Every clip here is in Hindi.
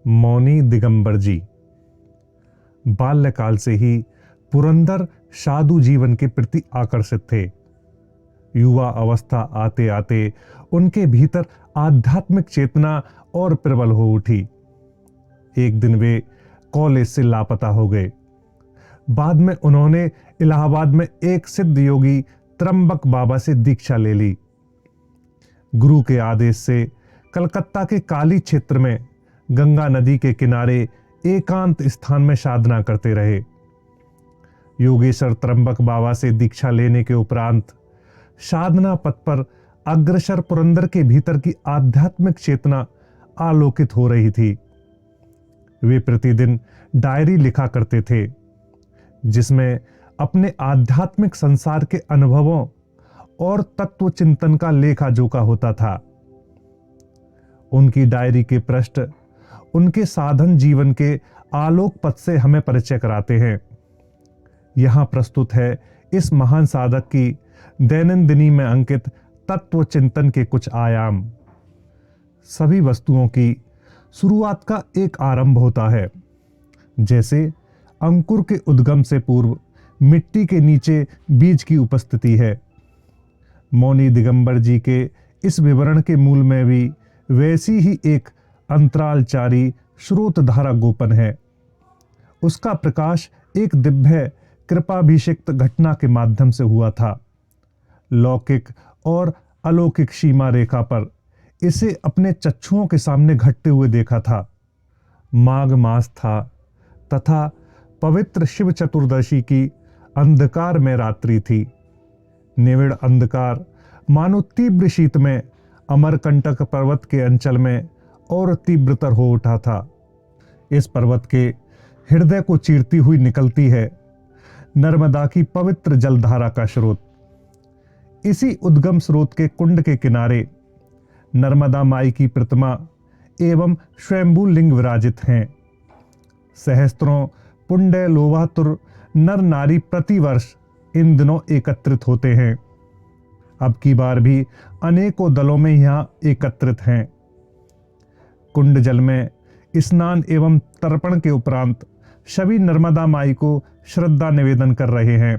मौनी दिगंबर जी बाल्यकाल से ही पुरंदर साधु जीवन के प्रति आकर्षित थे। युवा अवस्था आते आते उनके भीतर आध्यात्मिक चेतना और प्रबल हो उठी। एक दिन वे कॉलेज से लापता हो गए। बाद में उन्होंने इलाहाबाद में एक सिद्ध योगी त्र्यंबक बाबा से दीक्षा ले ली। गुरु के आदेश से कलकत्ता के काली क्षेत्र में गंगा नदी के किनारे एकांत स्थान में साधना करते रहे। योगेश्वर त्र्यंबक बाबा से दीक्षा लेने के उपरांत साधना पथ पर अग्रसर पुरंदर के भीतर की आध्यात्मिक चेतना आलोकित हो रही थी। वे प्रतिदिन डायरी लिखा करते थे, जिसमें अपने आध्यात्मिक संसार के अनुभवों और तत्व चिंतन का लेखा जोखा होता था। उनकी डायरी के पृष्ठ उनके साधन जीवन के आलोक पथ से हमें परिचय कराते हैं। यहां प्रस्तुत है इस महान साधक की दैनंदिनी में अंकित तत्व चिंतन के कुछ आयाम। सभी वस्तुओं की शुरुआत का एक आरंभ होता है। जैसे अंकुर के उद्गम से पूर्व मिट्टी के नीचे बीज की उपस्थिति है। मौनी दिगंबर जी के इस विवरण के मूल में भी वैसी ही एक अंतरालचारी स्रोत धारा गोपन है। उसका प्रकाश एक दिव्य कृपाभिषिक्त घटना के माध्यम से हुआ था। लौकिक और अलौकिक सीमा रेखा पर इसे अपने चक्षुओं के सामने घटते हुए देखा था। माघ मास था तथा पवित्र शिव चतुर्दशी की अंधकार में रात्रि थी। निविड़ अंधकार मानो तीव्र शीत में अमरकंटक पर्वत के अंचल में और तीव्रतर हो उठा था। इस पर्वत के हृदय को चीरती हुई निकलती है नर्मदा की पवित्र जलधारा का स्रोत। इसी उद्गम स्रोत के कुंड के किनारे नर्मदा माई की प्रतिमा एवं स्वयंभू लिंग विराजित हैं। सहस्त्रों पुण्य लोभातुर नर नारी प्रतिवर्ष इन दिनों एकत्रित होते हैं। अब की बार भी अनेकों दलों में यहां एकत्रित हैं। कुंड जल में स्नान एवं तर्पण के उपरांत सभी नर्मदा माई को श्रद्धा निवेदन कर रहे हैं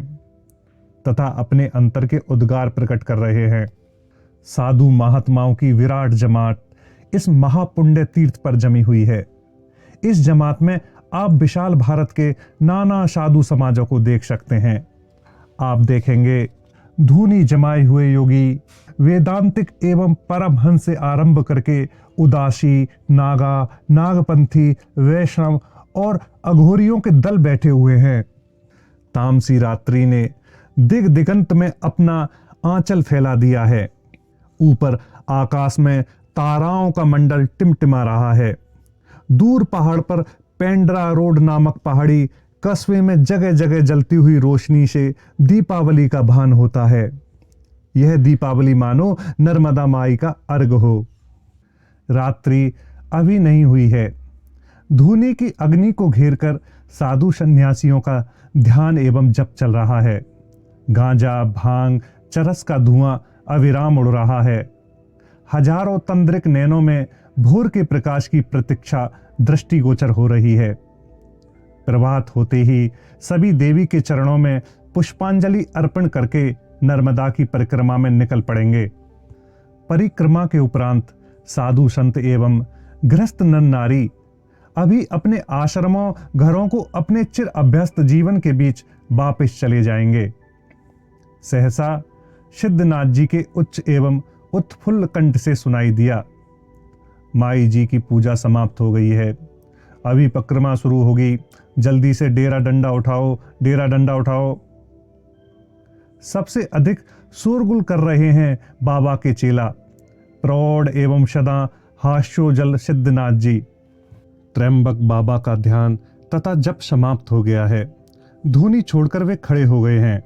तथा अपने अंतर के उद्गार प्रकट कर रहे हैं। साधु महात्माओं की विराट जमात इस महापुण्य तीर्थ पर जमी हुई है। इस जमात में आप विशाल भारत के नाना साधु समाजों को देख सकते हैं। आप देखेंगे धूनी जमाए हुए योगी, वेदांतिक एवं परमहंस से आरंभ करके उदासी, नागा, नागपंथी, वैष्णव और अघोरियों के दल बैठे हुए हैं। तामसी रात्रि ने दिग दिगंत में अपना आंचल फैला दिया है। ऊपर आकाश में ताराओं का मंडल टिमटिमा रहा है। दूर पहाड़ पर पेंड्रा रोड नामक पहाड़ी कस्बे में जगह जगह जलती हुई रोशनी से दीपावली का भान होता है। यह दीपावली मानो नर्मदा माई का अर्घ हो। रात्रि अभी नहीं हुई है। धूनी की अग्नि को घेरकर साधु सन्यासियों का ध्यान एवं जप चल रहा है। गांजा, भांग, चरस का धुआं अविराम उड़ रहा है। हजारों तंद्रिक नैनों में भोर के प्रकाश की प्रतीक्षा दृष्टिगोचर हो रही है। प्रभात होते ही सभी देवी के चरणों में पुष्पांजलि अर्पण करके नर्मदा की परिक्रमा में निकल पड़ेंगे। परिक्रमा के उपरांत साधु संत एवं गृहस्थ नर नारी अभी अपने आश्रमों घरों को अपने चिर अभ्यस्त जीवन के बीच वापस चले जाएंगे। सहसा सिद्धनाथ जी के उच्च एवं उत्फुल्ल कंठ से सुनाई दिया, माई जी की पूजा समाप्त हो गई है, अभी परिक्रमा शुरू होगी, जल्दी से डेरा डंडा उठाओ, डेरा डंडा उठाओ। सबसे अधिक शोरगुल कर रहे हैं बाबा के चेला, प्रौढ़ एवं सदा हास्योजल सिद्धनाथ जी। त्र्यंबक बाबा का ध्यान तथा जप समाप्त हो गया है। धूनी छोड़कर वे खड़े हो गए हैं।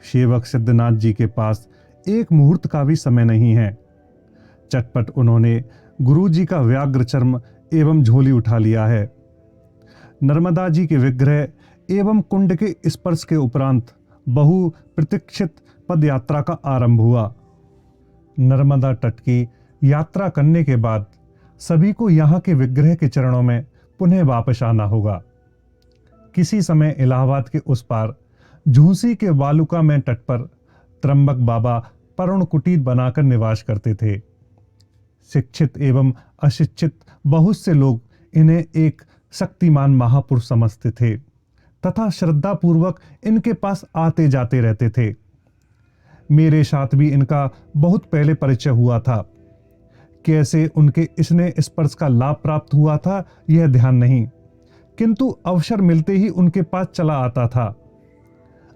सेवक सिद्धनाथ जी के पास एक मुहूर्त का भी समय नहीं है। चटपट उन्होंने गुरु जी का व्याघ्र चर्म एवं झोली उठा लिया है। नर्मदा जी के विग्रह एवं कुंड के स्पर्श के उपरांत बहु प्रतीक्षित पद यात्रा का आरंभ हुआ। नर्मदा तट की यात्रा करने के बाद सभी को यहाँ के विग्रह के चरणों में पुनः वापस आना होगा। किसी समय इलाहाबाद के उस पार झूंसी के वालुका में तट पर त्र्यंबक बाबा परुण कुटीर बनाकर निवास करते थे। शिक्षित एवं अशिक्षित बहुत से लोग इन्हें एक शक्तिमान महापुरुष समझते थे तथा श्रद्धा पूर्वक इनके पास आते जाते रहते थे। मेरे साथ भी इनका बहुत पहले परिचय हुआ था। कैसे उनके स्नेह स्पर्श का लाभ प्राप्त हुआ था यह ध्यान नहीं, किंतु अवसर मिलते ही उनके पास चला आता था।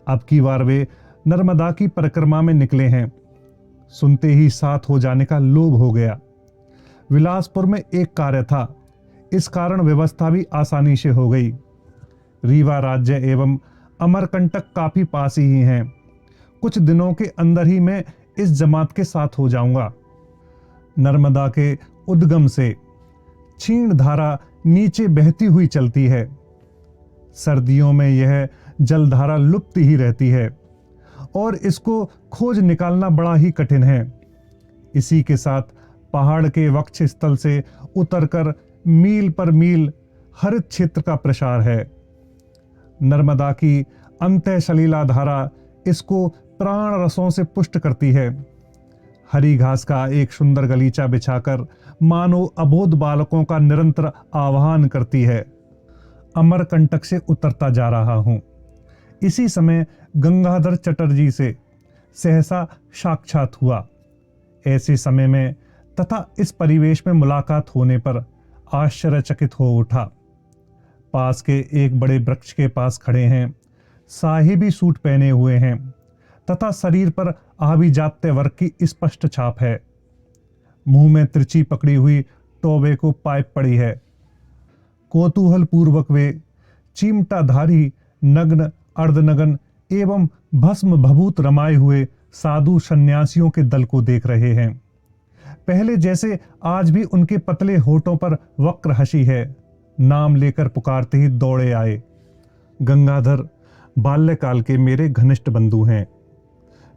अब की बार वे नर्मदा की परिक्रमा में निकले हैं। सुनते ही साथ हो जाने का लोभ हो गया। विलासपुर में एक कार्य था, इस कारण व्यवस्था भी आसानी से हो गई। रीवा राज्य एवं अमरकंटक काफी पास ही हैं। कुछ दिनों के अंदर ही मैं इस जमात के साथ हो जाऊंगा। नर्मदा के उद्गम से क्षीण धारा नीचे बहती हुई चलती है। सर्दियों में यह जलधारा लुप्त ही रहती है और इसको खोज निकालना बड़ा ही कठिन है। इसी के साथ पहाड़ के वक्ष स्थल से उतरकर मील पर मील हरित क्षेत्र का प्रसार है। नर्मदा की अंतः सलीला धारा इसको प्राण रसों से पुष्ट करती है। हरी घास का एक सुंदर गलीचा बिछाकर मानो अबोध बालकों का निरंतर आह्वान करती है। अमरकंटक से उतरता जा रहा हूं। इसी समय गंगाधर चटर्जी से सहसा साक्षात हुआ। ऐसे समय में तथा इस परिवेश में मुलाकात होने पर आश्चर्यचकित हो उठा। पास के एक बड़े वृक्ष के पास खड़े हैं। साहिबी सूट पहने हुए हैं तथा शरीर पर आभिजात्य वर्ग की स्पष्ट छाप है। मुंह में तिरछी पकड़ी हुई टोबे को पाइप पड़ी है। कौतूहल पूर्वक वे चिमटाधारी नग्न अर्धनग्न एवं भस्म भभूत रमाए हुए साधु सन्यासियों के दल को देख रहे हैं। पहले जैसे आज भी उनके पतले होठों पर वक्र हंसी है। नाम लेकर पुकारते ही दौड़े आए। गंगाधर बाल्यकाल के मेरे घनिष्ठ बंधु हैं।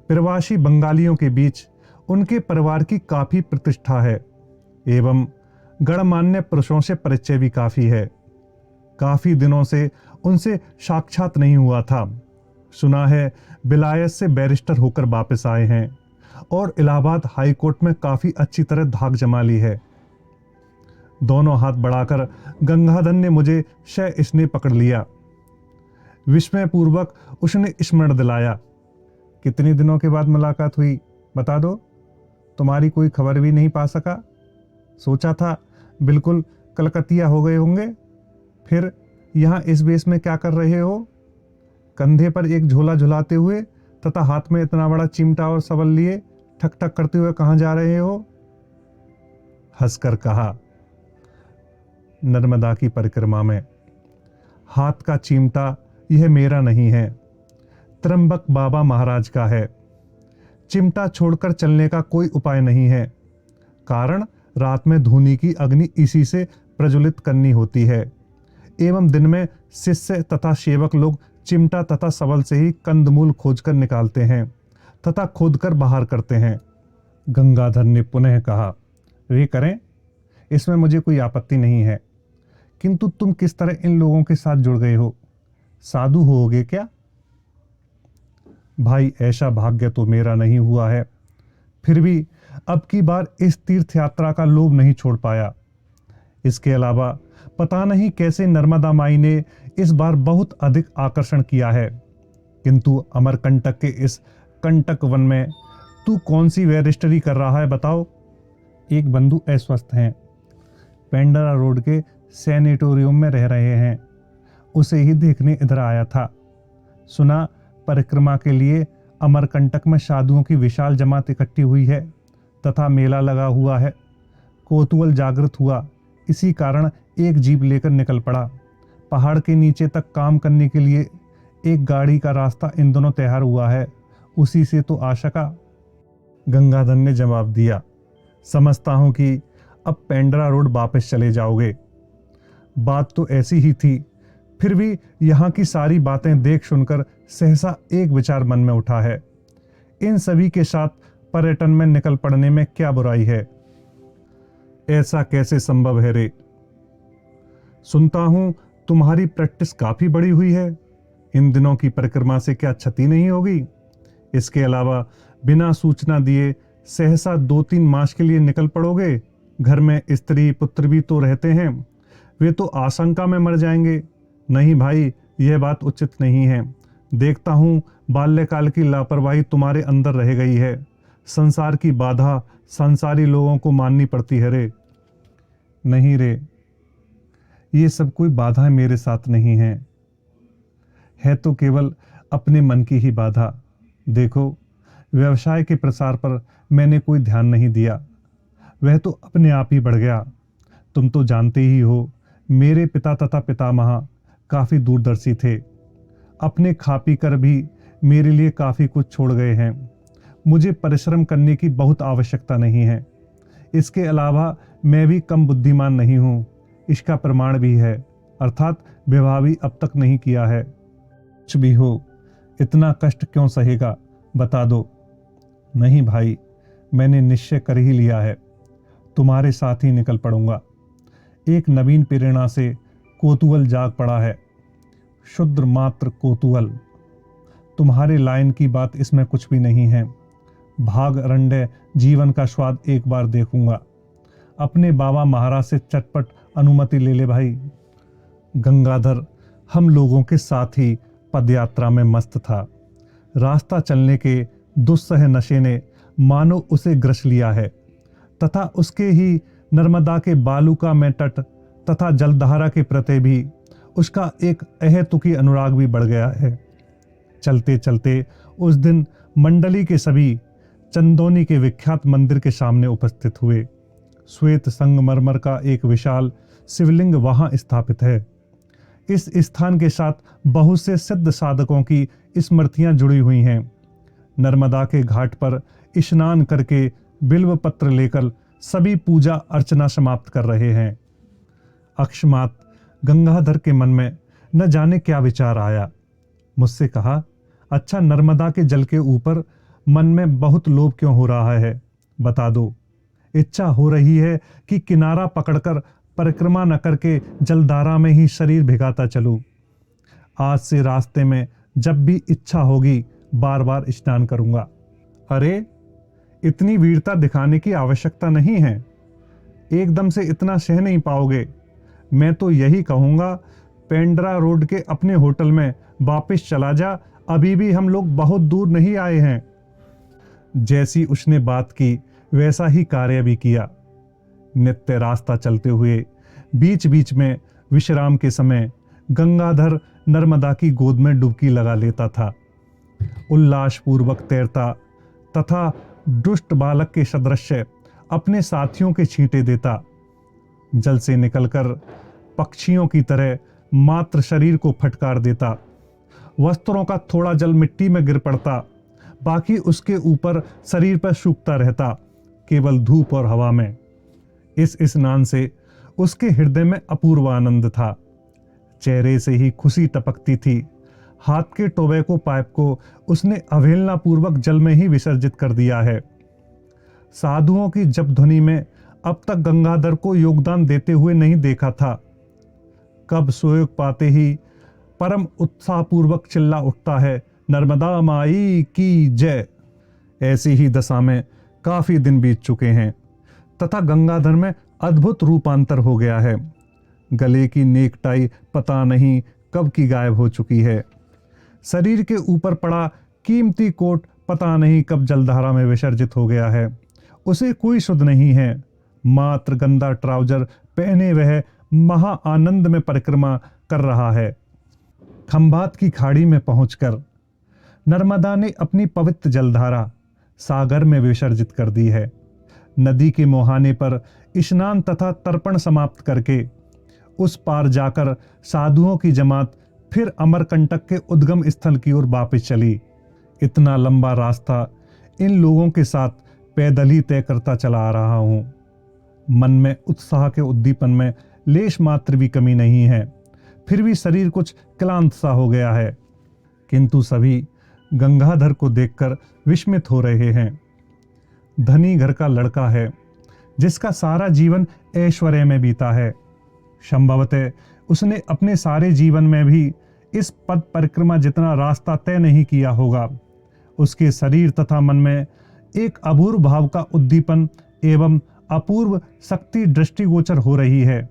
प्रवासी बंगालियों के बीच उनके परिवार की काफी प्रतिष्ठा है एवं गणमान्य पुरुषों से परिचय भी काफी है। काफी दिनों से उनसे साक्षात नहीं हुआ था। सुना है विलायत से बैरिस्टर होकर वापस आए हैं और इलाहाबाद हाई कोर्ट में काफी अच्छी तरह धाक जमा ली है। दोनों हाथ बढ़ाकर गंगाधर ने मुझे शय स्नेह पकड़ लिया। विस्मय पूर्वक उसने स्मरण दिलाया, कितने दिनों के बाद मुलाकात हुई बता दो। तुम्हारी कोई खबर भी नहीं पा सका। सोचा था बिल्कुल कलकतिया हो गए होंगे। फिर यहाँ इस बेस में क्या कर रहे हो? कंधे पर एक झोला झुलाते हुए तथा हाथ में इतना बड़ा चिमटा और सबल लिए ठक ठक करते हुए कहाँ जा रहे हो? हंसकर कहा, नर्मदा की परिक्रमा में। हाथ का चिमटा यह मेरा नहीं है, त्र्यंबक बाबा महाराज का है। चिमटा छोड़कर चलने का कोई उपाय नहीं है, कारण रात में धूनी की अग्नि इसी से प्रज्वलित करनी होती है एवं दिन में शिष्य तथा सेवक लोग चिमटा तथा सबल से ही कंदमूल खोजकर निकालते हैं तथा खोदकर बाहर करते हैं। गंगाधर ने पुनः कहा, वे करें, इसमें मुझे कोई आपत्ति नहीं है, किंतु तुम किस तरह इन लोगों के साथ जुड़ गए हो? साधु होगे क्या? भाई ऐसा भाग्य तो मेरा नहीं हुआ है, फिर भी अब की बार इस तीर्थ यात्रा का लोभ नहीं छोड़ पाया। इसके अलावा पता नहीं कैसे नर्मदा माई ने इस बार बहुत अधिक आकर्षण किया है, किंतु अमरकंटक के इस कंटक वन में तू कौन सी बैरिस्टरी कर रहा है बताओ? एक बंधु अस्वस्थ हैं, पेंडरा रोड के सैनिटोरियम में रह रहे हैं, उसे ही देखने इधर आया था। सुना परिक्रमा के लिए अमरकंटक में साधुओं की विशाल जमात इकट्ठी हुई है तथा मेला लगा हुआ है। कौतूहल जागृत हुआ, इसी कारण एक जीप लेकर निकल पड़ा। पहाड़ के नीचे तक काम करने के लिए एक गाड़ी का रास्ता इन दोनों तैयार हुआ है, उसी से तो आ सका। गंगाधर ने जवाब दिया, समझता हूं कि अब पेंड्रा रोड वापस चले जाओगे। बात तो ऐसी ही थी, फिर भी यहाँ की सारी बातें देख सुनकर सहसा एक विचार मन में उठा है, इन सभी के साथ पर्यटन में निकल पड़ने में क्या बुराई है। ऐसा कैसे संभव है रे? सुनता हूं तुम्हारी प्रैक्टिस काफी बड़ी हुई है। इन दिनों की परिक्रमा से क्या क्षति नहीं होगी? इसके अलावा बिना सूचना दिए सहसा 2-3 मास के लिए निकल पड़ोगे। घर में स्त्री पुत्र भी तो रहते हैं, वे तो आशंका में मर जाएंगे। नहीं भाई, यह बात उचित नहीं है। देखता हूं बाल्यकाल की लापरवाही तुम्हारे अंदर रह गई है। संसार की बाधा संसारी लोगों को माननी पड़ती है रे। नहीं रे, ये सब कोई बाधा मेरे साथ नहीं है तो केवल अपने मन की ही बाधा। देखो, व्यवसाय के प्रसार पर मैंने कोई ध्यान नहीं दिया, वह तो अपने आप ही बढ़ गया। तुम तो जानते ही हो, मेरे पिता तथा पितामह काफी दूरदर्शी थे। अपने खा पी कर भी मेरे लिए काफी कुछ छोड़ गए हैं। मुझे परिश्रम करने की बहुत आवश्यकता नहीं है। इसके अलावा मैं भी कम बुद्धिमान नहीं हूँ, इसका प्रमाण भी है। अर्थात विवाह भी अब तक नहीं किया है। कुछ भी हो, इतना कष्ट क्यों सहेगा, बता दो। नहीं भाई, मैंने निश्चय कर ही लिया है, तुम्हारे साथ ही निकल पड़ूंगा। एक नवीन प्रेरणा से कौतूहल जाग पड़ा है, शुद्र मात्र कौतूहल। तुम्हारे लाइन की बात इसमें कुछ भी नहीं है। भाग रंडे जीवन का स्वाद एक बार देखूंगा। अपने बाबा महाराज से चटपट अनुमति ले ले भाई। गंगाधर हम लोगों के साथ ही पदयात्रा में मस्त था। रास्ता चलने के दुस्सह नशे ने मानो उसे ग्रस लिया है तथा उसके ही नर्मदा के बालूका में तट तथा जलधारा के प्रति भी उसका एक अहेतुकी अनुराग भी बढ़ गया है। चलते चलते उस दिन मंडली के सभी चंदौनी के विख्यात मंदिर के सामने उपस्थित हुए। श्वेत संगमरमर का एक विशाल शिवलिंग वहां स्थापित है। इस स्थान के साथ बहुत से सिद्ध साधकों की स्मृतियां जुड़ी हुई हैं। नर्मदा के घाट पर स्नान करके बिल्व पत्र लेकर सभी पूजा अर्चना समाप्त कर रहे हैं। अकस्मात गंगाधर के मन में न जाने क्या विचार आया। मुझसे कहा, अच्छा, नर्मदा के जल के ऊपर मन में बहुत लोभ क्यों हो रहा है, बता दो। इच्छा हो रही है कि किनारा पकड़कर परिक्रमा न करके जलधारा में ही शरीर भिगाता चलूं। आज से रास्ते में जब भी इच्छा होगी बार बार स्नान करूंगा। अरे, इतनी वीरता दिखाने की आवश्यकता नहीं है। एकदम से इतना सह नहीं पाओगे। मैं तो यही कहूंगा, पेंड्रा रोड के अपने होटल में वापस चला जा, अभी भी हम लोग बहुत दूर नहीं आए हैं। जैसी उसने बात की वैसा ही कार्य भी किया। नित्य रास्ता चलते हुए बीच बीच में विश्राम के समय गंगाधर नर्मदा की गोद में डुबकी लगा लेता था। उल्लास पूर्वक तैरता तथा दुष्ट बालक के सदृश अपने साथियों के छींटे देता। जल से निकलकर पक्षियों की तरह मात्र शरीर को फटकार देता। वस्त्रों का थोड़ा जल मिट्टी में गिर पड़ता, बाकी उसके ऊपर शरीर पर सूखता रहता, केवल धूप और हवा में। इस स्नान से उसके हृदय में अपूर्व आनंद था। चेहरे से ही खुशी टपकती थी। हाथ के टोबैको पाइप को उसने अवहेलना पूर्वक जल में ही विसर्जित कर दिया है। साधुओं की जप ध्वनि में अब तक गंगाधर को योगदान देते हुए नहीं देखा था। कब सुयोग पाते ही परम उत्साहपूर्वक चिल्ला उठता है, नर्मदा माई की जय। ऐसी ही दशा में काफी दिन बीत चुके हैं तथा गंगाधर में अद्भुत रूपांतर हो गया है। गले की नेकटाई पता नहीं कब की गायब हो चुकी है। शरीर के ऊपर पड़ा कीमती कोट पता नहीं कब जलधारा में विसर्जित हो गया है। उसे कोई सुध नहीं है। मात्र गंदा ट्राउजर पहने वह महा आनंद में परिक्रमा कर रहा है। खंभात की खाड़ी में पहुंचकर नर्मदा ने अपनी पवित्र जलधारा सागर में विसर्जित कर दी है। नदी के मुहाने पर स्नान तथा तर्पण समाप्त करके उस पार जाकर साधुओं की जमात फिर अमरकंटक के उद्गम स्थल की ओर वापस चली। इतना लंबा रास्ता इन लोगों के साथ पैदल ही तय करता चला आ रहा हूं। मन में उत्साह के उद्दीपन में लेश मात्र भी कमी नहीं है। फिर भी शरीर कुछ क्लांत सा हो गया है। किंतु सभी गंगाधर को देखकर विस्मित हो रहे हैं। धनी घर का लड़का है, जिसका सारा जीवन ऐश्वर्य में बीता है। संभवतः उसने अपने सारे जीवन में भी इस पद परिक्रमा जितना रास्ता तय नहीं किया होगा। उसके शरीर तथा मन में एक अपूर्व भाव का उद्दीपन एवं अपूर्व शक्ति दृष्टिगोचर हो रही है।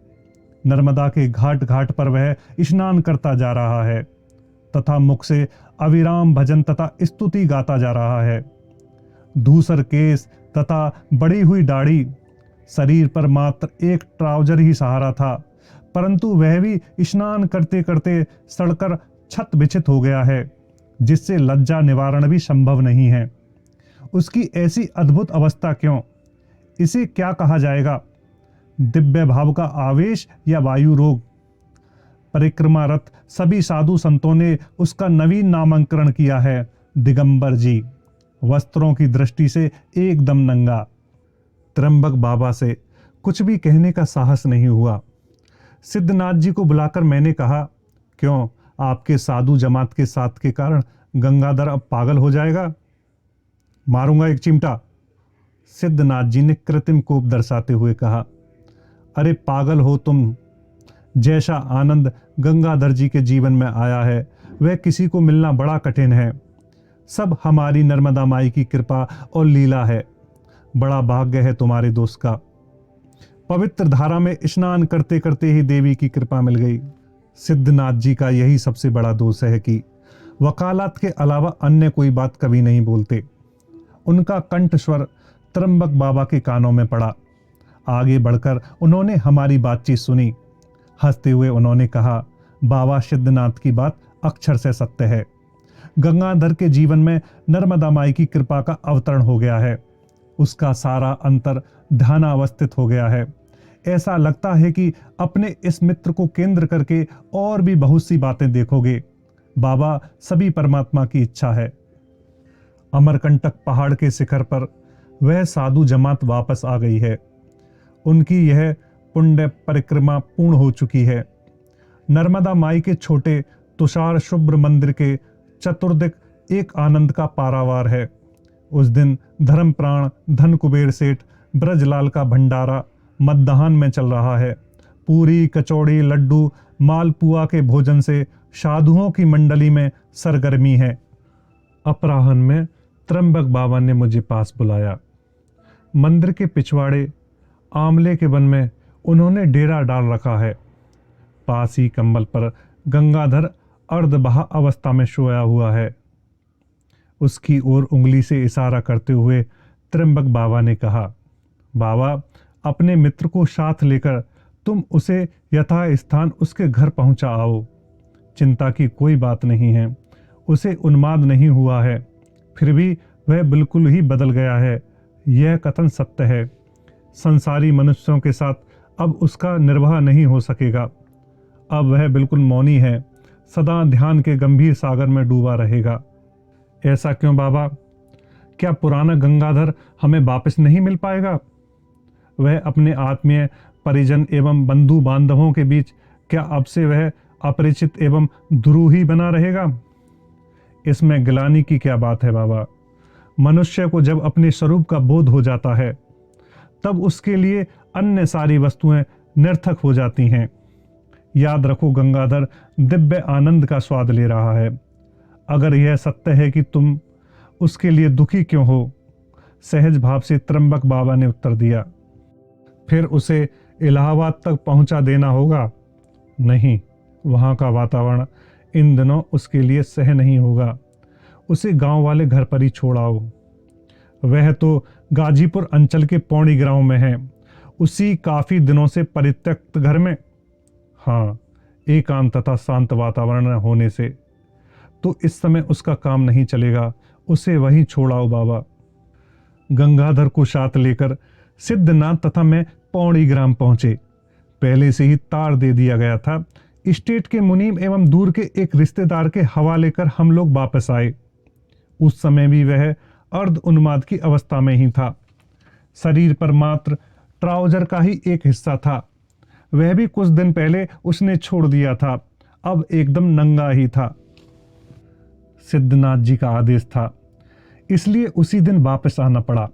नर्मदा के घाट घाट पर वह स्नान करता जा रहा है तथा मुख से अविराम भजन तथा स्तुति गाता जा रहा है। धूसर केस तथा बड़ी हुई दाढ़ी, शरीर पर मात्र एक ट्राउजर ही सहारा था, परंतु वह भी स्नान करते करते सड़कर छत बिछित हो गया है, जिससे लज्जा निवारण भी संभव नहीं है। उसकी ऐसी अद्भुत अवस्था क्यों? इसे क्या कहा जाएगा? दिव्य भाव का आवेश या वायु रोग? परिक्रमा रथ सभी साधु संतों ने उसका नवीन नामकरण किया है, दिगंबर जी, वस्त्रों की दृष्टि से एकदम नंगा। त्र्यंबक बाबा से कुछ भी कहने का साहस नहीं हुआ। सिद्धनाथ जी को बुलाकर मैंने कहा, क्यों, आपके साधु जमात के साथ के कारण गंगाधर अब पागल हो जाएगा? मारूंगा एक चिमटा। सिद्धनाथ जी ने कृत्रिम कोप दर्शाते हुए कहा, अरे पागल हो तुम। जैसा आनंद गंगाधर जी के जीवन में आया है वह किसी को मिलना बड़ा कठिन है। सब हमारी नर्मदा माई की कृपा और लीला है। बड़ा भाग्य है तुम्हारे दोस्त का। पवित्र धारा में स्नान करते करते ही देवी की कृपा मिल गई। सिद्धनाथ जी का यही सबसे बड़ा दोष है कि वकालत के अलावा अन्य कोई बात कभी नहीं बोलते। उनका कंठ स्वर त्र्यंबक बाबा के कानों में पड़ा। आगे बढ़कर उन्होंने हमारी बातचीत सुनी। हंसते हुए उन्होंने कहा, बाबा सिद्धनाथ की बात अक्षर से सत्य है। गंगाधर के जीवन में नर्मदा माई की कृपा का अवतरण हो गया है। उसका सारा अंतर ध्यानावस्थित हो गया है। ऐसा लगता है कि अपने इस मित्र को केंद्र करके और भी बहुत सी बातें देखोगे। बाबा, सभी परमात्मा की इच्छा है। अमरकंटक पहाड़ के शिखर पर वह साधु जमात वापस आ गई है। उनकी यह पुण्य परिक्रमा पूर्ण हो चुकी है। नर्मदा माई के छोटे तुषार शुभ्र मंदिर के चतुर्दिक एक आनंद का पारावार है। उस दिन धर्म प्राण धन कुबेर सेठ ब्रजलाल का भंडारा मध्याह्न में चल रहा है। पूरी, कचौड़ी, लड्डू, मालपुआ के भोजन से साधुओं की मंडली में सरगर्मी है। अपराह्न में त्र्यंबक बाबा ने मुझे पास बुलाया। मंदिर के पिछवाड़े आंवले के वन में उन्होंने डेरा डाल रखा है। पास ही कंबल पर गंगाधर अर्धबहा अवस्था में सोया हुआ है। उसकी ओर उंगली से इशारा करते हुए त्र्यंबक बाबा ने कहा, बाबा, अपने मित्र को साथ लेकर तुम उसे यथास्थान उसके घर पहुंचा आओ। चिंता की कोई बात नहीं है। उसे उन्माद नहीं हुआ है, फिर भी वह बिल्कुल ही बदल गया है। यह कथन सत्य है। संसारी मनुष्यों के साथ अब उसका निर्वाह नहीं हो सकेगा। अब वह बिल्कुल मौनी है, सदा ध्यान के गंभीर सागर में डूबा रहेगा। ऐसा क्यों बाबा? क्या पुराना गंगाधर हमें वापस नहीं मिल पाएगा? वह अपने आत्मीय परिजन एवं बंधु बांधवों के बीच क्या अब से वह अपरिचित एवं द्रोही बना रहेगा? इसमें गिलानी की क्या बात है बाबा? मनुष्य को जब अपने स्वरूप का बोध हो जाता है तब उसके लिए अन्य सारी वस्तुएं निर्थक हो जाती हैं। याद रखो, गंगाधर दिव्य आनंद का स्वाद ले रहा है। अगर यह सत्य है कि तुम उसके लिए दुखी क्यों हो? सहज भाव से त्र्यंबक बाबा ने उत्तर दिया। फिर उसे इलाहाबाद तक पहुंचा देना होगा? नहीं, वहां का वातावरण इन दिनों उसके लिए सह नहीं होगा। उसे गांव वाले घर पर ही छोड़ाओ। वह तो गाजीपुर अंचल के पौड़ी गांव में है, उसी काफी दिनों से परित्यक्त घर में। हाँ, एकांत तथा शांत वातावरण होने से तो इस समय उसका काम नहीं चलेगा। उसे वहीं छोड़ाओ बाबा। गंगाधर को साथ लेकर सिद्धनाथ तथा मैं पौड़ी ग्राम पहुंचे। पहले से ही तार दे दिया गया था। स्टेट के मुनीम एवं दूर के एक रिश्तेदार के हवाले कर हम लोग वापस आए। उस समय भी वह अर्ध उन्माद की अवस्था में ही था। शरीर पर मात्र ट्राउजर का ही एक हिस्सा था। वह भी कुछ दिन पहले उसने छोड़ दिया था। अब एकदम नंगा ही था। सिद्धनाथ जी का आदेश था, इसलिए उसी दिन वापस आना पड़ा।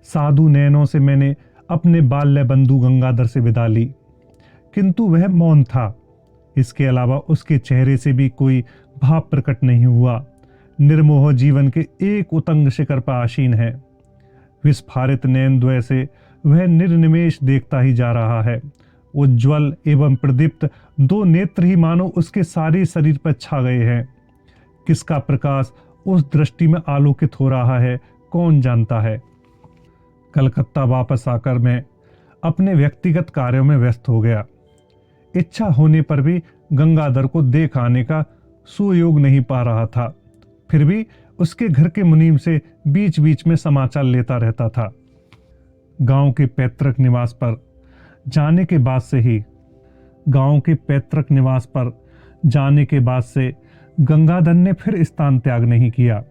साधु नैनों से मैंने अपने बाल्य बंधु गंगाधर से विदा ली, किंतु वह मौन था। इसके अलावा उसके चेहरे से भी कोई भाव प्रकट नहीं हुआ। निर्मोह जीवन के एक उतंग शिखर पर आसीन है। विस्फारित नयनद्वय से वह निर्निमेष देखता ही जा रहा है। उज्ज्वल एवं प्रदीप्त दो नेत्र ही मानो उसके सारे शरीर पर छा गए हैं। किसका प्रकाश उस दृष्टि में आलोकित हो रहा है, कौन जानता है। कलकत्ता वापस आकर मैं अपने व्यक्तिगत कार्यों में व्यस्त हो गया। इच्छा होने पर भी गंगाधर को देख आने का सुयोग नहीं पा रहा था। फिर भी उसके घर के मुनीम से बीच बीच में समाचार लेता रहता था। गांव के पैतृक निवास पर जाने के बाद से गंगाधर ने फिर स्थान त्याग नहीं किया।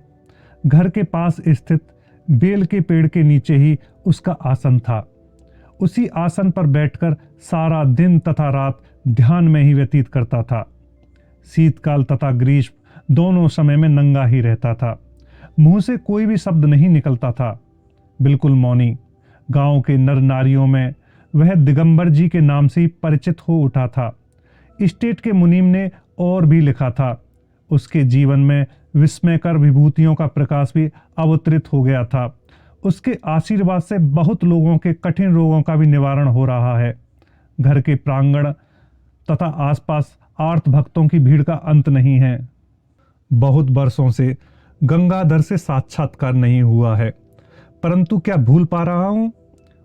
घर के पास स्थित बेल के पेड़ के नीचे ही उसका आसन था। उसी आसन पर बैठकर सारा दिन तथा रात ध्यान में ही व्यतीत करता था। शीतकाल तथा ग्रीष्म दोनों समय में नंगा ही रहता था। मुंह से कोई भी शब्द नहीं निकलता था, बिल्कुल मौनी। गांव के नर नारियों में वह दिगंबर जी के नाम से ही परिचित हो उठा था। स्टेट के मुनीम ने और भी लिखा था। उसके जीवन में विस्मयकर विभूतियों का प्रकाश भी अवतरित हो गया था। उसके आशीर्वाद से बहुत लोगों के कठिन रोगों का भी निवारण हो रहा है। घर के प्रांगण तथा आसपास आर्त भक्तों की भीड़ का अंत नहीं है। बहुत वर्षों से गंगाधर से साक्षात्कार नहीं हुआ है, परंतु क्या भूल पा रहा हूं?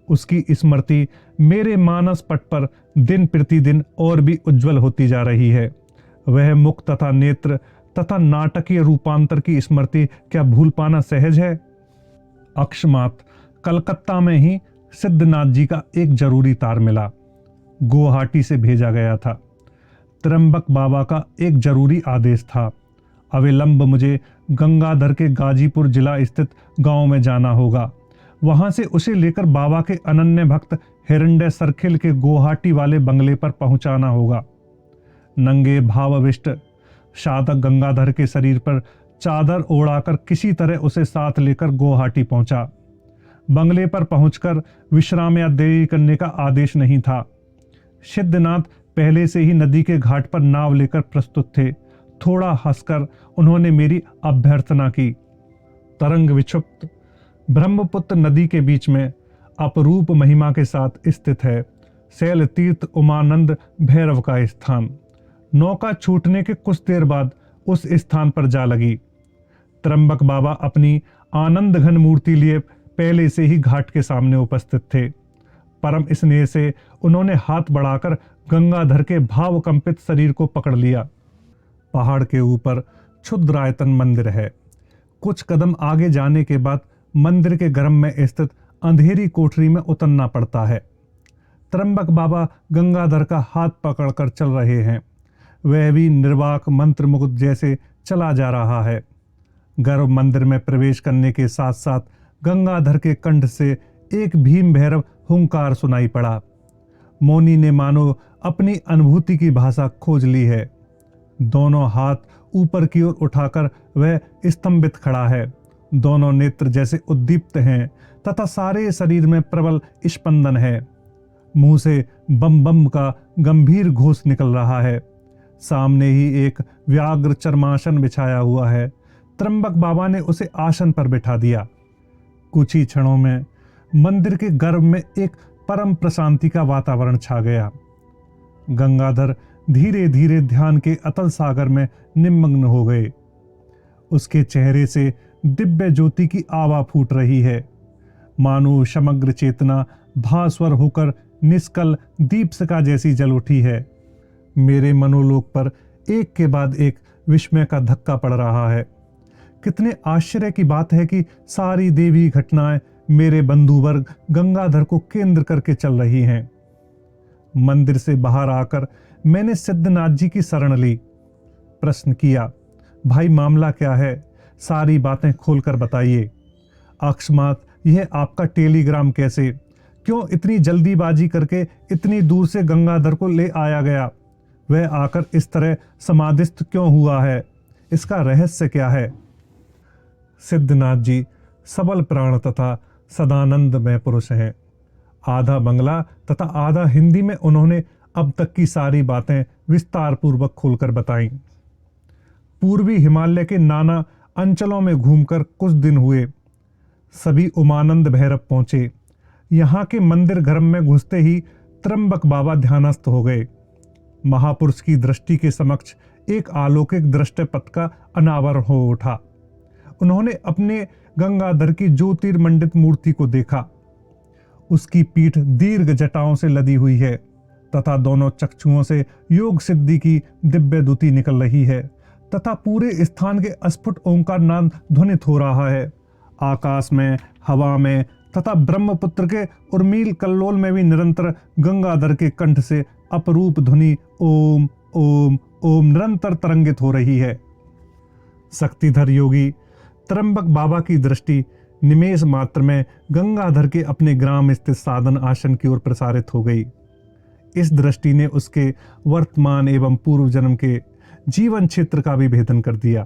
उसकी स्मृति मेरे मानस पट पर दिन प्रतिदिन और भी उज्जवल होती जा रही है। वह मुख तथा नेत्र तथा नाटकीय रूपांतर की स्मृति क्या भूल पाना सहज है? अकस्मात कलकत्ता में ही सिद्धनाथ जी का एक जरूरी तार मिला। गुवाहाटी से भेजा गया था। त्र्यंबक बाबा का एक जरूरी आदेश था। अविलंब मुझे गंगाधर के गाजीपुर जिला स्थित गांव में जाना होगा। वहां से उसे लेकर बाबा के अनन्य भक्त हिरण्य सर्किल के गुवाहाटी वाले बंगले पर पहुंचाना होगा। नंगे भावाविष्ट साधक गंगाधर के शरीर पर चादर ओढ़ाकर किसी तरह उसे साथ लेकर गुवाहाटी पहुंचा। बंगले पर पहुंचकर विश्राम या देरी करने का आदेश नहीं था। सिद्धनाथ पहले से ही नदी के घाट पर नाव लेकर प्रस्तुत थे। थोड़ा हंसकर उन्होंने मेरी अभ्यर्थना की। तरंग विक्षुब्ध ब्रह्मपुत्र नदी के बीच में अपरूप महिमा के साथ स्थित है शैल तीर्थ उमानंद भैरव का स्थान। नौका छूटने के कुछ देर बाद उस स्थान पर जा लगी। त्र्यंबक बाबा अपनी आनंद घन मूर्ति लिए पहले से ही घाट के सामने उपस्थित थे। परम स्नेह से उन्होंने हाथ बढ़ाकर गंगाधर के भाव कंपित शरीर को पकड़ लिया। पहाड़ के ऊपर क्षुद्रायतन मंदिर है। कुछ कदम आगे जाने के बाद मंदिर के गर्भ में स्थित अंधेरी कोठरी में उतरना पड़ता है। त्र्यंबक बाबा गंगाधर का हाथ पकड़कर चल रहे हैं। वह भी निर्वाक मंत्र मुग्ध जैसे चला जा रहा है। गर्भ मंदिर में प्रवेश करने के साथ साथ गंगाधर के कंठ से एक भीम भैरव हुंकार सुनाई पड़ा। मौनी ने मानो अपनी अनुभूति की भाषा खोज ली है। दोनों हाथ ऊपर की ओर उठाकर वह स्तंभित खड़ा है। दोनों नेत्र जैसे उद्दीप्त हैं तथा सारे शरीर में प्रबल स्पंदन है। मुंह से बम बम का गंभीर घोष निकल रहा है। सामने ही एक व्याघ्र चर्मासन बिछाया हुआ है। त्र्यंबक बाबा ने उसे आसन पर बिठा दिया। कुछ ही क्षणों में मंदिर के गर्भ में एक परम प्रशांति का वातावरण छा गया। गंगाधर धीरे धीरे ध्यान के अतल सागर में निमग्न हो गए। उसके चेहरे से दिव्य ज्योति की आवा फूट रही है, मानो समग्र चेतना भास्वर होकर निष्कल दीपशिखा जैसी जल उठी है। मेरे मनोलोक पर एक के बाद एक विस्मय का धक्का पड़ रहा है। कितने आश्चर्य की बात है कि सारी देवी घटनाएं मेरे बंधुवर्ग गंगाधर को केंद्र करके चल रही हैं। मंदिर से बाहर आकर मैंने सिद्धनाथ जी की शरण ली। प्रश्न किया, भाई मामला क्या है? सारी बातें खोलकर बताइए। अकस्मात यह आपका टेलीग्राम कैसे, क्यों इतनी जल्दीबाजी करके इतनी दूर से गंगाधर को ले आया गया? वह आकर इस तरह समाधिस्थ क्यों हुआ है? इसका रहस्य क्या है? सिद्धनाथ जी सबल प्राण तथा सदानंदमय पुरुष हैं। आधा बंगला तथा आधा हिंदी में उन्होंने अब तक की सारी बातें विस्तार पूर्वक खोलकर बताईं। पूर्वी हिमालय के नाना अंचलों में घूमकर कुछ दिन हुए। सभी उमानंद भैरव पहुंचे। यहाँ के मंदिर गर्भ में घुसते ही त्र्यंबक बाबा ध्यानस्थ हो गए। महापुरुष की दृष्टि के समक्ष एक अलौकिक दृष्टि पथ का अनावरण हो उठा। उन्होंने अपने गंगाधर की ज्योतिर्मंडित मूर्ति को देखा। उसकी पीठ दीर्घ जटाओं से लदी हुई है तथा दोनों चक्षुओं से योग सिद्धि की दिव्य द्युति निकल रही है तथा पूरे स्थान के अस्फुट ओंकार नाद ध्वनित हो रहा है। आकाश में, हवा में तथा ब्रह्मपुत्र के उर्मिल कल्लोल में भी निरंतर गंगाधर के कंठ से अपरूप ध्वनि ओम ओम ओम निरंतर तरंगित हो रही है। शक्तिधर योगी त्र्यंबक बाबा की दृष्टि निमेष मात्र में गंगाधर के अपने ग्राम स्थित साधन आसन की ओर प्रसारित हो गई। इस दृष्टि ने उसके वर्तमान एवं पूर्व जन्म के जीवन क्षेत्र का भी भेदन कर दिया।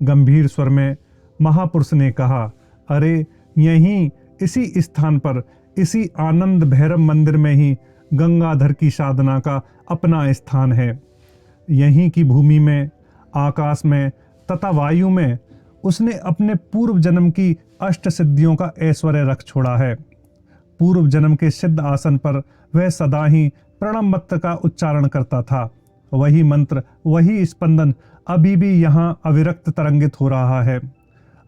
गंभीर स्वर में महापुरुष ने कहा, अरे यहीं इसी स्थान पर, इसी आनंद भैरव मंदिर में ही गंगाधर की साधना का अपना स्थान है। यहीं की भूमि में, आकाश में तथा वायु में उसने अपने पूर्व जन्म की अष्ट सिद्धियों का ऐश्वर्य रख छोड़ा है। पूर्व जन्म के सिद्ध आसन पर वह सदा ही प्रणव मंत्र का उच्चारण करता था। वही मंत्र, वही स्पंदन अभी भी यहाँ अविरक्त तरंगित हो रहा है।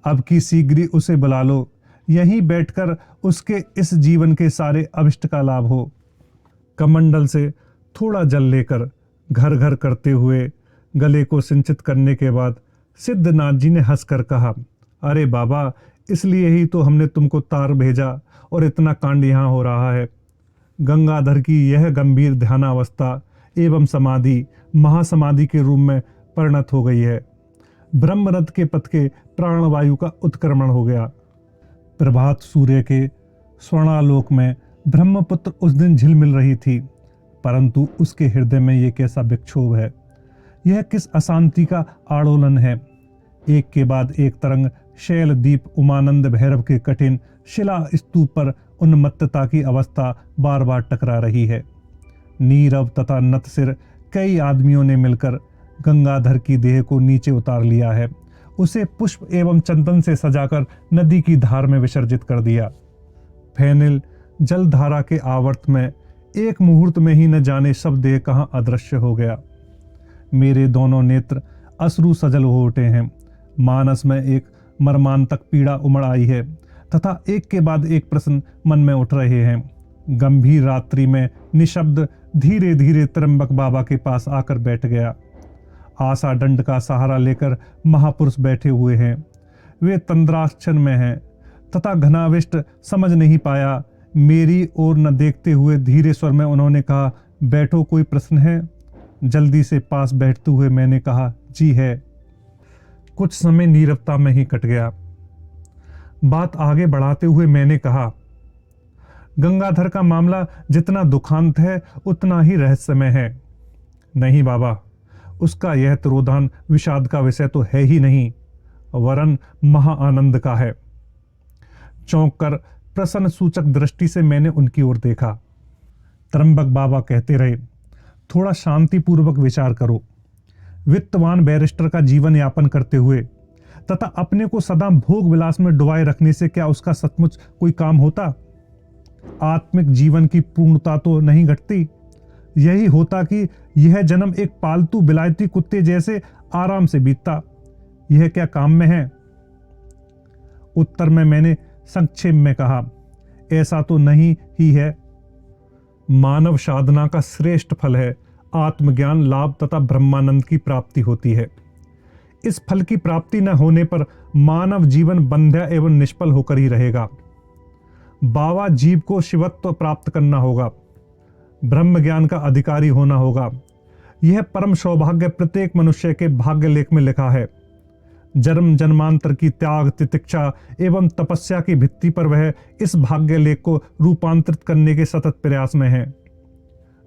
अब की शीघ्र ही उसे बुला लो, यहीं बैठकर उसके इस जीवन के सारे अभिष्ट का लाभ हो। कमंडल से थोड़ा जल लेकर घर घर करते हुए गले को सिंचित करने के बाद सिद्धनाथ जी ने हंसकर कहा, अरे बाबा, इसलिए ही तो हमने तुमको तार भेजा और इतना कांड यहाँ हो रहा है। गंगाधर की यह गंभीर ध्यानावस्था एवं समाधि महासमाधि के रूप में परिणत हो गई है। ब्रह्मरथ के पथ के प्राणवायु का उत्क्रमण हो गया। प्रभात सूर्य के स्वर्णालोक में ब्रह्मपुत्र उस दिन झिलमिल रही थी, परंतु उसके हृदय में यह कैसा विक्षोभ है, यह किस अशांति का आड़ोलन है। एक के बाद एक तरंग शैल दीप उमानंद भैरव के कठिन शिला स्तूप पर उन्मत्तता की अवस्था बार बार टकरा रही है। नीरव तथा नत सिर कई आदमियों ने मिलकर गंगाधर की देह को नीचे उतार लिया है। उसे पुष्प एवं चंदन से सजाकर नदी की धार में विसर्जित कर दिया। फैनिल जलधारा के आवर्त में एक मुहूर्त में ही न जाने सब देह कहाँ अदृश्य हो गया। मेरे दोनों नेत्र अश्रु सजल हो उठे हैं। मानस में एक मर्मांतक पीड़ा उमड़ आई है तथा एक के बाद एक प्रश्न मन में उठ रहे हैं। गंभीर रात्रि में निशब्द धीरे धीरे त्र्यंबक बाबा के पास आकर बैठ गया। आशा दंड का सहारा लेकर महापुरुष बैठे हुए हैं। वे तंद्राक्षण में हैं तथा घनाविष्ट समझ नहीं पाया। मेरी ओर न देखते हुए धीरे स्वर में उन्होंने कहा, बैठो, कोई प्रश्न है? जल्दी से पास बैठते हुए मैंने कहा, जी है। कुछ समय नीरवता में ही कट गया। बात आगे बढ़ाते हुए मैंने कहा, गंगाधर का मामला जितना दुखांत है उतना ही रहस्यमय है। नहीं बाबा, उसका यह तिरोधान विषाद का विषय तो है ही नहीं, वरन महाआनंद का है। चौंक कर प्रसन्न सूचक दृष्टि से मैंने उनकी ओर देखा। त्र्यंबक बाबा कहते रहे, थोड़ा शांतिपूर्वक विचार करो। वित्तवान बैरिस्टर का जीवन यापन करते हुए तथा अपने को सदा भोग विलास में डुबाए रखने से क्या उसका सचमुच कोई काम होता? आत्मिक जीवन की पूर्णता तो नहीं घटती। यही होता कि यह जन्म एक पालतू बिलायती कुत्ते जैसे आराम से बीतता। यह क्या काम में है? उत्तर में मैंने संक्षेप में कहा, ऐसा तो नहीं ही है। मानव साधना का श्रेष्ठ फल है आत्मज्ञान, लाभ तथा ब्रह्मानंद की प्राप्ति होती है। इस फल की प्राप्ति न होने पर मानव जीवन बंध्या एवं निष्फल होकर ही रहेगा। बाबा जीव को शिवत्व प्राप्त करना होगा, ब्रह्म ज्ञान का अधिकारी होना होगा। यह परम सौभाग्य प्रत्येक मनुष्य के भाग्य लेख में लिखा है। जन्म जन्मांतर की त्याग, तितिक्षा एवं तपस्या की भित्ति पर वह इस भाग्य लेख को रूपांतरित करने के सतत प्रयास में है।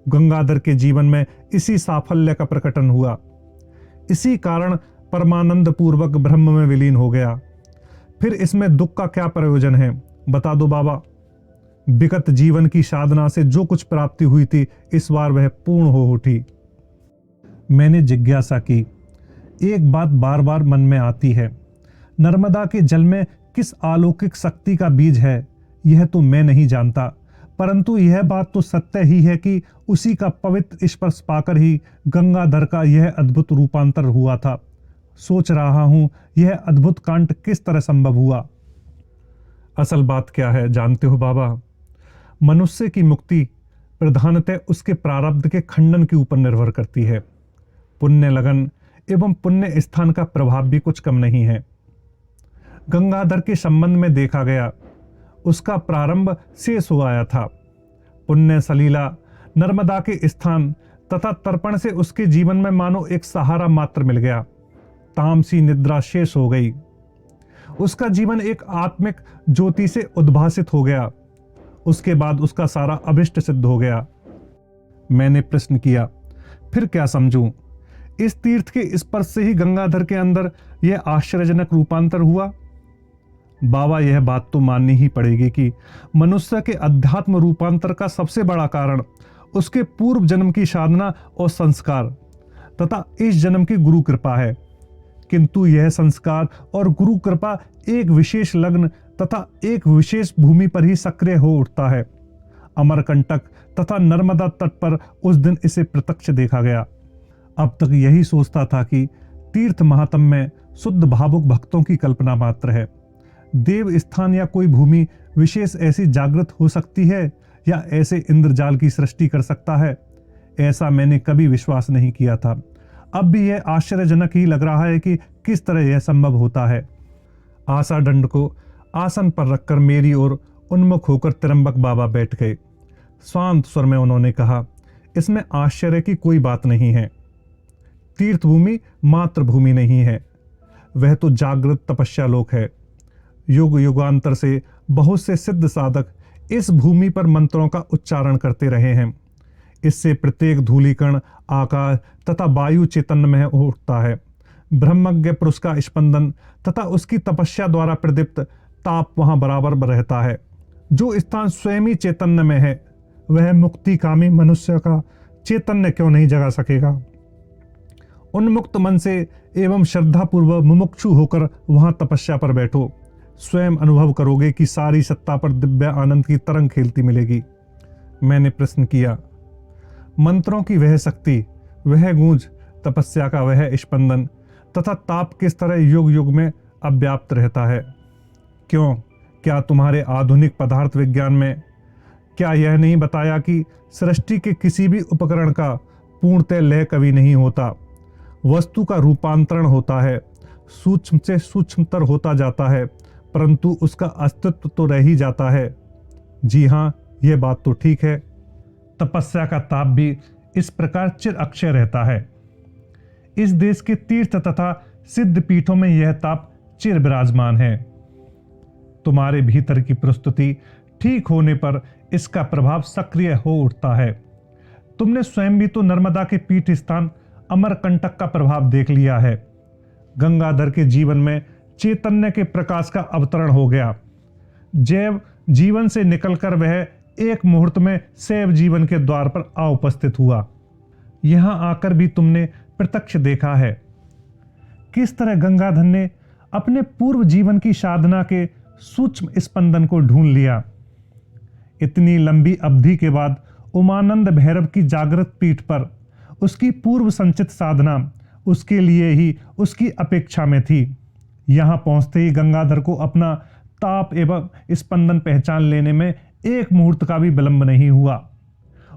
गंगाधर के जीवन में इसी साफल्य का प्रकटन हुआ। इसी कारण परमानंद पूर्वक ब्रह्म में विलीन हो गया। फिर इसमें दुख का क्या प्रयोजन है, बता दो बाबा। विगत जीवन की साधना से जो कुछ प्राप्ति हुई थी इस बार वह पूर्ण हो उठी। मैंने जिज्ञासा की, एक बात बार बार मन में आती है, नर्मदा के जल में किस अलौकिक शक्ति का बीज है यह तो मैं नहीं जानता, परंतु यह बात तो सत्य ही है कि उसी का पवित्र स्पर्श पाकर ही गंगाधर का यह अद्भुत रूपांतर हुआ था। सोच रहा हूं यह अद्भुत कांड किस तरह संभव हुआ। असल बात क्या है जानते हो बाबा? मनुष्य की मुक्ति प्रधानतः उसके प्रारब्ध के खंडन के ऊपर निर्भर करती है। पुण्य लगन एवं पुण्य स्थान का प्रभाव भी कुछ कम नहीं है। गंगाधर के संबंध में देखा गया, उसका प्रारंभ शेष हो आया था। पुण्य सलीला नर्मदा के स्थान तथा तर्पण से उसके जीवन में मानो एक सहारा मात्र मिल गया। तामसी निद्रा शेष हो गई। उसका जीवन एक आत्मिक ज्योति से उद्भासित हो गया। उसके बाद उसका सारा अभिष्ट सिद्ध हो गया। मैंने प्रश्न किया, फिर क्या समझूं? इस तीर्थ के स्पर्श से ही गंगाधर के अंदर यह आश्चर्यजनक रूपांतर हुआ। बाबा, यह बात तो माननी ही पड़ेगी कि मनुष्य के अध्यात्म रूपांतर का सबसे बड़ा कारण उसके पूर्व जन्म की साधना और संस्कार तथा इस जन्म की गुरु कृपा है। किंतु यह संस्कार और गुरु कृपा एक विशेष लग्न तथा एक विशेष भूमि पर ही सक्रिय हो उठता है। अमरकंटक तथा नर्मदा तट पर उस दिन इसे प्रत्यक्ष देखा गया। अब तक यही सोचता था कि तीर्थ महात्म में शुद्ध भावुक भक्तों की कल्पना मात्र है। देव स्थान या कोई भूमि विशेष ऐसी जागृत हो सकती है या ऐसे इंद्रजाल की सृष्टि कर सकता है, ऐसा मैंने कभी विश्वास नहीं किया था। अब भी यह आश्चर्यजनक ही लग रहा है कि किस तरह यह संभव होता है। आशा दंड को आसन पर रखकर मेरी ओर उन्मुख होकर त्र्यंबक बाबा बैठ गए। शांत स्वर में उन्होंने कहा, इसमें आश्चर्य की कोई बात नहीं है। तीर्थभूमि मातृभूमि नहीं है, वह तो जागृत तपस्या लोक है। युग युगांतर से बहुत से सिद्ध साधक इस भूमि पर मंत्रों का उच्चारण करते रहे हैं। इससे प्रत्येक धूलिकण आकाश तथा वायु चैतन्य में उठता है। ब्रह्मज्ञ पुरुष का स्पंदन तथा उसकी तपस्या द्वारा प्रदीप्त ताप वहां बराबर रहता है। जो स्थान स्वयं ही चैतन्य में है वह मुक्तिकामी मनुष्य का चैतन्य क्यों नहीं जगा सकेगा। उन्मुक्त मन से एवं श्रद्धापूर्वक मुमुक्षु होकर वहां तपस्या पर बैठो, स्वयं अनुभव करोगे कि सारी सत्ता पर दिव्य आनंद की तरंग खेलती मिलेगी। मैंने प्रश्न किया, मंत्रों की वह शक्ति, वह गूंज, तपस्या का वह स्पंदन तथा ताप किस तरह युग युग में अव्याप्त रहता है? क्यों, क्या तुम्हारे आधुनिक पदार्थ विज्ञान में क्या यह नहीं बताया कि सृष्टि के किसी भी उपकरण का पूर्णतः लय कभी नहीं होता? वस्तु का रूपांतरण होता है, सूक्ष्म से सूक्ष्मतर होता जाता है, परंतु उसका अस्तित्व तो रह ही जाता है। जी हाँ, यह बात तो ठीक है। तपस्या का ताप भी इस प्रकार चिर अक्षय रहता है। इस देश के तीर्थ तथा सिद्ध पीठों में यह ताप चिर विराजमान है। तुम्हारे भीतर की प्रस्तुति ठीक होने पर इसका प्रभाव सक्रिय हो उठता है। तुमने स्वयं भी तो नर्मदा के पीठ स्थान अमरकंटक का प्रभाव देख लिया है। गंगाधर के जीवन में चैतन्य के प्रकाश का अवतरण हो गया। जैव जीवन से निकलकर वह एक मुहूर्त में सैव जीवन के द्वार पर आ उपस्थित हुआ। यहां आकर भी तुमने प्रत्यक्ष देखा है किस तरह गंगाधर ने अपने पूर्व जीवन की साधना के सूक्ष्म स्पंदन को ढूंढ लिया। इतनी लंबी अवधि के बाद उमानंद भैरव की जागृत पीठ पर उसकी पूर्व संचित साधना उसके लिए ही उसकी अपेक्षा में थी। यहां पहुंचते ही गंगाधर को अपना ताप एवं स्पंदन पहचान लेने में एक मुहूर्त का भी विलंब नहीं हुआ।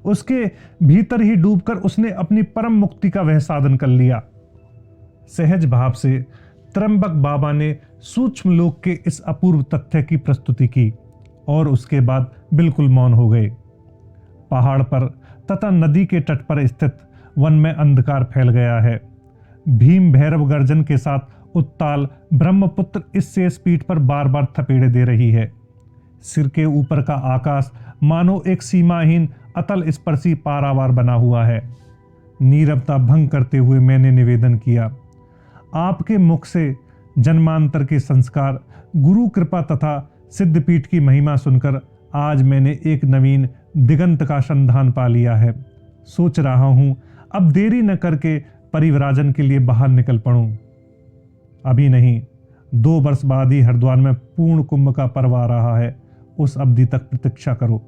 उसके भीतर ही डूबकर उसने अपनी परम मुक्ति का वह साधन कर लिया। सहज भाव से त्र्यंबक बाबा ने सूक्ष्म लोक के इस अपूर्व तथ्य की प्रस्तुति की और उसके बाद बिल्कुल मौन हो गए। पहाड़ पर तथा नदी के तट पर स्थित वन में अंधकार फैल गया है। भीम भैरव गर्जन के साथ उत्ताल ब्रह्मपुत्र इस शेष पीठ पर बार बार थपेड़े दे रही है। सिर के ऊपर का आकाश मानो एक सीमाहीन अतल स्पर्शी पारावार बना हुआ है। नीरवता भंग करते हुए मैंने निवेदन किया, आपके मुख से जन्मांतर के संस्कार, गुरु कृपा तथा सिद्धपीठ की महिमा सुनकर आज मैंने एक नवीन दिगंत का संधान पा लिया है। सोच रहा हूं अब देरी न करके परिव्राजन के लिए बाहर निकल पड़ूं। अभी नहीं, 2 वर्ष बाद ही हरिद्वार में पूर्ण कुंभ का पर्व आ रहा है। उस अवधि तक प्रतीक्षा करो।